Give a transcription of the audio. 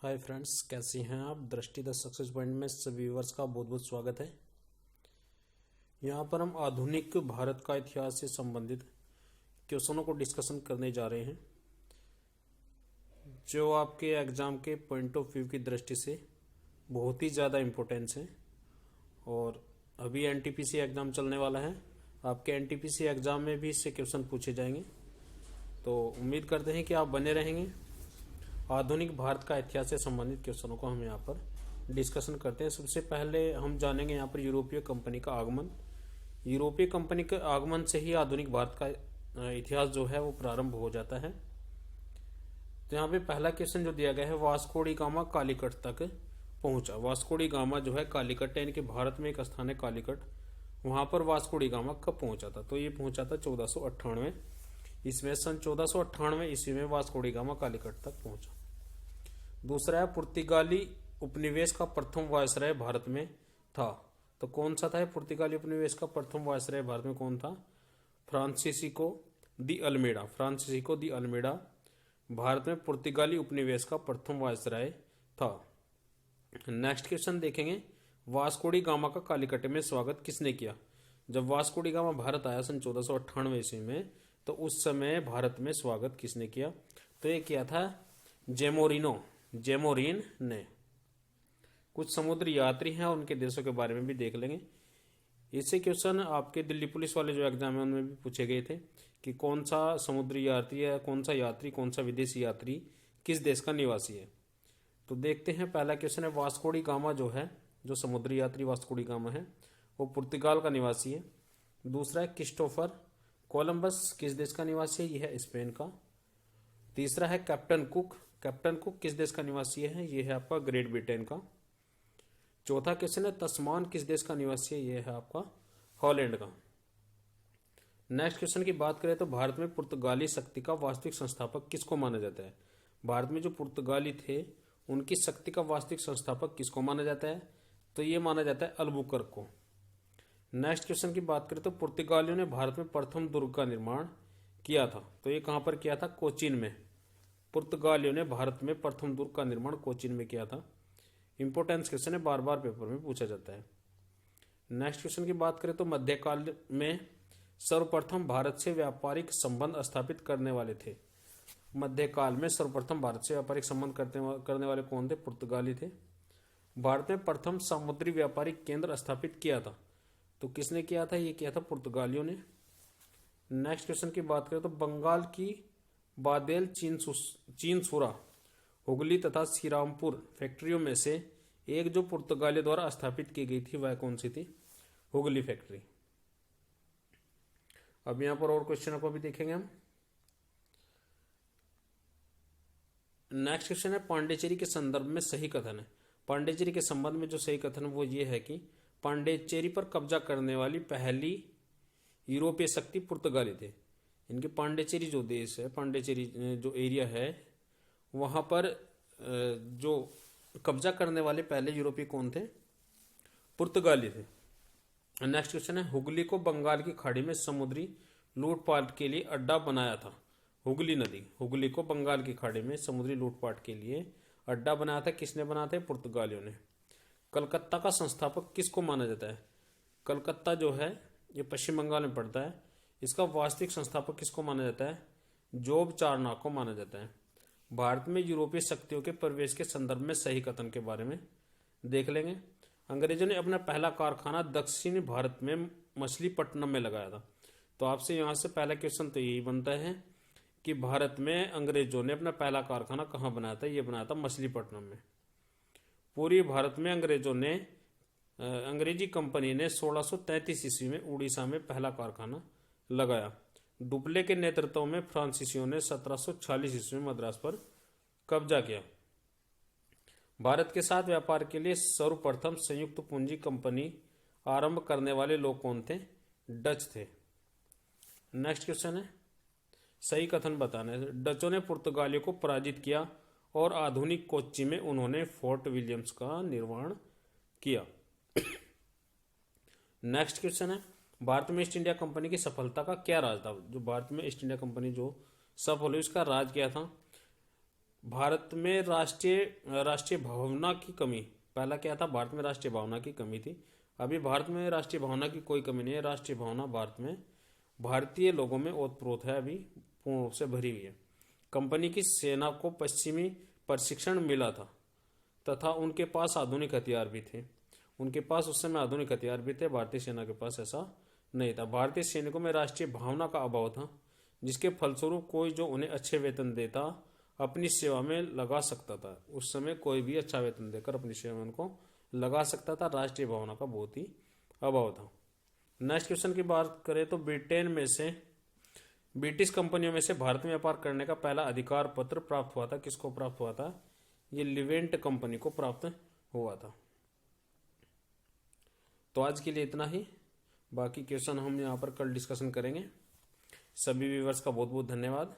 Hi friends, कैसे हैं आप। दृष्टि द सक्सेस पॉइंट में सभी व्यूअर्स का बहुत बहुत स्वागत है। यहाँ पर हम आधुनिक भारत का इतिहास से संबंधित क्वेश्चनों को डिस्कशन करने जा रहे हैं जो आपके एग्ज़ाम के पॉइंट ऑफ व्यू की दृष्टि से बहुत ही ज़्यादा इम्पोर्टेंस है। और अभी एनटीपीसी एग्ज़ाम चलने वाला है, आपके एनटीपीसी एग्ज़ाम में भी इससे क्वेश्चन पूछे जाएंगे। तो उम्मीद करते हैं कि आप बने रहेंगे। आधुनिक भारत का इतिहास से संबंधित क्वेश्चनों को हम यहाँ पर डिस्कशन करते हैं। सबसे पहले हम जानेंगे यहाँ पर यूरोपीय कंपनी का आगमन। यूरोपीय कंपनी के आगमन से ही आधुनिक भारत का इतिहास जो है वो प्रारंभ हो जाता है। तो यहाँ पे पहला क्वेश्चन जो दिया गया है, वास्को डी गामा कालीकट तक पहुंचा। वास्को डी गामा जो है कालीकट, यानी कि भारत में एक स्थान है कालीकट, वहां पर वास्को डी गामा कब पहुंचा था? तो ये पहुंचा था 1498 इसमें। सन 1498 ईस्वी में वास्को डी गामा कालीकट तक पहुंचा। दूसरा है, पुर्तगाली उपनिवेश का प्रथम वायसराय भारत में था। तो कौन सा था पुर्तगाली उपनिवेश का प्रथम वायसराय भारत में? कौन था? Francisco de Almeida. Francisco de Almeida Bharat में पुर्तगाली उपनिवेश का प्रथम वायसराय था। नेक्स्ट क्वेश्चन देखेंगे, वास्को डी गामा का कालीकट में स्वागत किसने किया? जब वास्को डी गामा भारत आया सन 1498 ईस्वी में, तो उस समय भारत में स्वागत किसने किया? तो ये किया था जेमोरिन ने। कुछ समुद्री यात्री हैं, उनके देशों के बारे में भी देख लेंगे। इससे क्वेश्चन आपके दिल्ली पुलिस वाले जो एग्जाम है उनमें भी पूछे गए थे कि कौन सा समुद्री यात्री है, कौन सा यात्री, कौन सा विदेशी यात्री किस देश का निवासी है। तो देखते हैं, पहला क्वेश्चन है, वास्को डी गामा जो है, जो समुद्री यात्री वास्को डी गामा है, वो पुर्तगाल का निवासी है। दूसरा है, क्रिस्टोफर कोलंबस किस देश का निवासी है? यह है स्पेन का। तीसरा है, कैप्टन कुक। कैप्टन कुक किस देश का निवासी है? यह है आपका ग्रेट ब्रिटेन का। चौथा क्वेश्चन है, तस्मान किस देश का निवासी है? यह है आपका हॉलैंड का। नेक्स्ट क्वेश्चन की बात करें तो भारत में पुर्तगाली शक्ति का वास्तविक संस्थापक किसको माना जाता है? भारत में जो पुर्तगाली थे उनकी शक्ति का वास्तविक संस्थापक किसको माना जाता है? तो ये माना जाता है अल्बुकर्क को। नेक्स्ट क्वेश्चन की बात करें तो पुर्तगालियों ने भारत में प्रथम दुर्ग का निर्माण किया था। तो ये कहां पर किया था? कोचीन में। पुर्तगालियों ने भारत में प्रथम दुर्ग का निर्माण कोचीन में किया था। इंपोर्टेंस क्वेश्चन है, बार बार पेपर में पूछा जाता है। नेक्स्ट क्वेश्चन की बात करें तो मध्यकाल में सर्वप्रथम भारत से व्यापारिक संबंध स्थापित करने वाले थे। मध्यकाल में सर्वप्रथम भारत से व्यापारिक संबंध करने वाले कौन थे? पुर्तगाली थे। भारत में प्रथम समुद्री व्यापारिक केंद्र स्थापित किया था। तो किसने किया था? ये किया था पुर्तगालियों ने। नेक्स्ट क्वेश्चन की बात करें तो बंगाल की बादेल चीनसुरा, हुगली तथा श्रीरामपुर फैक्ट्रियों में से एक जो पुर्तगालियों द्वारा स्थापित की गई थी वह कौन सी थी? हुगली फैक्ट्री। अब यहां पर और क्वेश्चन को भी देखेंगे हम। नेक्स्ट क्वेश्चन है, पांडिचेरी के संदर्भ में सही कथन है। पांडिचेरी के संबंध में जो सही कथन है वो ये है कि पांडिचेरी पर कब्जा करने वाली पहली यूरोपीय शक्ति पुर्तगाली थे। इनके पांडिचेरी जो देश है, पांडिचेरी जो एरिया है, वहां पर जो कब्जा करने वाले पहले यूरोपीय कौन थे? पुर्तगाली थे। नेक्स्ट क्वेश्चन है, हुगली को बंगाल की खाड़ी में समुद्री लूटपाट के लिए अड्डा बनाया था। हुगली नदी, हुगली को बंगाल की खाड़ी में समुद्री लूटपाट के लिए अड्डा बनाया था। किसने बनाया था? पुर्तगालियों ने। कलकत्ता का संस्थापक किसको माना जाता है? कलकत्ता जो है ये पश्चिम बंगाल में पड़ता है। इसका वास्तविक संस्थापक किसको माना जाता है? जोब चारनाक को माना जाता है। भारत में यूरोपीय शक्तियों के प्रवेश के संदर्भ में सही कथन के बारे में देख लेंगे। अंग्रेजों ने अपना पहला कारखाना दक्षिणी भारत में मछलीपट्टनम में लगाया था। तो आपसे यहां से पहला क्वेश्चन तो यही बनता है कि भारत में अंग्रेजों ने अपना पहला कारखाना कहां बनाया था? ये बनाया था मछलीपट्टनम में। पूरी भारत में अंग्रेजी कंपनी ने 1633 ईस्वी में उड़ीसा में पहला कारखाना लगाया। डुप्ले के नेतृत्व में फ्रांसीसियों ने 1746 ईस्वी में मद्रास पर कब्जा किया। भारत के साथ व्यापार के लिए सर्वप्रथम संयुक्त पूंजी कंपनी आरंभ करने वाले लोग कौन थे? डच थे। नेक्स्ट क्वेश्चन है, सही कथन बताना है। डचों ने पुर्तगालियों को पराजित किया और आधुनिक कोच्चि में उन्होंने फोर्ट विलियम्स का निर्माण किया। नेक्स्ट क्वेश्चन है, भारत में ईस्ट इंडिया कंपनी की सफलता का क्या राज था? जो भारत में ईस्ट इंडिया कंपनी जो सफल हुई उसका राज क्या था? भारत में राष्ट्रीय भावना की कमी। पहला क्या था, भारत में राष्ट्रीय भावना की कमी थी। अभी भारत में राष्ट्रीय भावना की कोई कमी नहीं है। राष्ट्रीय भावना भारत में भारतीय लोगों में ओतप्रोत है, अभी पूर्ण रूप से भरी हुई है। कंपनी की सेना को पश्चिमी प्रशिक्षण मिला था तथा उनके पास आधुनिक हथियार भी थे। उनके पास उस समय आधुनिक हथियार भी थे, भारतीय सेना के पास ऐसा नहीं था। भारतीय सैनिकों में राष्ट्रीय भावना का अभाव था, जिसके फलस्वरूप कोई जो उन्हें अच्छे वेतन देता अपनी सेवा में लगा सकता था। उस समय कोई भी अच्छा वेतन देकर अपनी सेवा में उनको लगा सकता था। राष्ट्रीय भावना का बहुत ही अभाव था। नेक्स्ट क्वेश्चन की बात करें तो ब्रिटिश कंपनियों में से भारत में व्यापार करने का पहला अधिकार पत्र प्राप्त हुआ था। किसको प्राप्त हुआ था? ये लिवेंट कंपनी को प्राप्त हुआ था। तो आज के लिए इतना ही, बाकी क्वेश्चन हम यहाँ पर कल डिस्कशन करेंगे। सभी व्यूअर्स का बहुत बहुत धन्यवाद।